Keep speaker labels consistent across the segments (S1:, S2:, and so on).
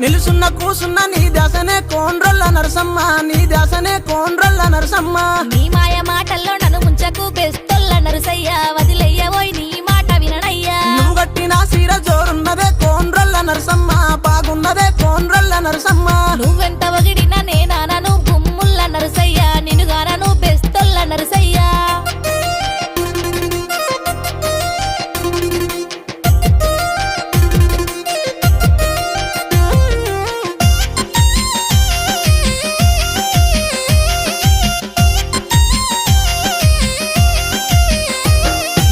S1: నిలుసున్న కూసున్న నీ దాసనే కోండ్రొల్ల నరసమ్మ, నీ దాసనే కోండ్రొల్ల నరసమ్మ.
S2: నీ మాయ మాటల్లో నన్ను ముంచకు బెస్తొల్ల నరసయ్య, వదిలయ్యవోయ్ నీ మాట విననయ్యా.
S1: నువ్వు కట్టిన సీర జోరున్నదే కోండ్రొల్ల నరసమ్మ, బాగున్నదే కోండ్రొల్ల నరసమ్మ.
S2: నువ్వెంత వగిడినా నేనానను గుమ్ముల్ల నరసయ్య, నిన్నుగానను బెస్తొల్ల నరసయ్య.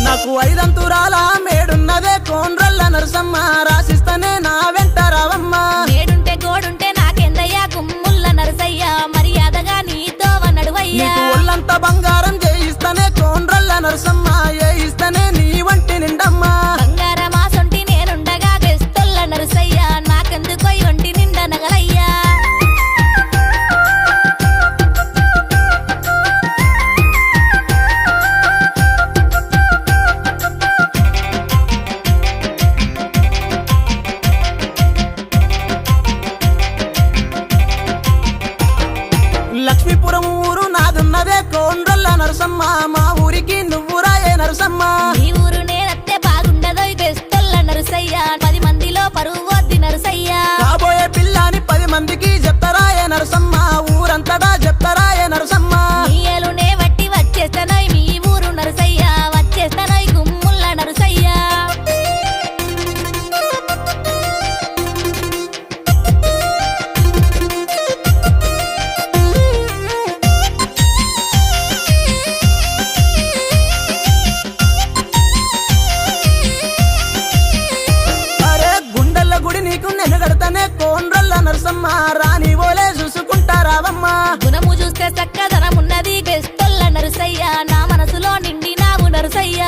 S1: నాకు ఐదంతురాల మేడున్నదే కోండ్రొల్ల నరసమ్మ, రాసిస్తనే నా వెంట రావమ్మ.
S2: నేడుంటే గోడుంటే నాకెందయ్యా గుమ్ముల్ల నరసయ్య, మర్యాదగా నీతో నడువయ్యా.
S1: నీకు ఒళ్ళంత బంగారం చేయిస్తనే కోండ్రొల్ల నరసమ్మ, ఏయిస్తనే నీ వంటి నిండమ్మ.
S2: బంగారమా సొంటి నేనుండగా బెస్తొల్ల నరసయ్య, నాకెందుకోయ్ ఒంటి నిండా నగలయ్యా.
S1: లక్ష్మీపురం ఊరు నాదున్నదే కోండ్రొల్ల నరసమ్మ, మా ఊరికి నువ్వు రాయే నరసమ్మ.
S2: ఈ ఊరు నేనత్తే బాగుండదోయ్ బెస్తొల్ల నరసయ్య, 10 మందిలో పరువు వద్ది నరసయ్య.
S1: కాబోయే పిల్లని 10 మందికి చెప్తారాయే నరసమ్మ, ఊరంతటా చెప్తారాయే నరసమ్మ.
S2: నీయలునే వట్టి వచ్చేస్తానోయ్ మీ ఊరు నరసయ్య, వచ్చేస్తానోయ్ గుమ్ముల్ల నరసయ్య.
S1: అరే గుండెల్ల గుడి నీకు నేను కడతానే కోండ్రొల్ల నరసమ్మ, రాని ఓలే చూసుకుంటారావమ్మ.
S2: గుణము చూస్తే చక్కదనమున్నది బెస్తొల్ల నరసయ్య, నా మనసులో నిండినావు నరసయ్య.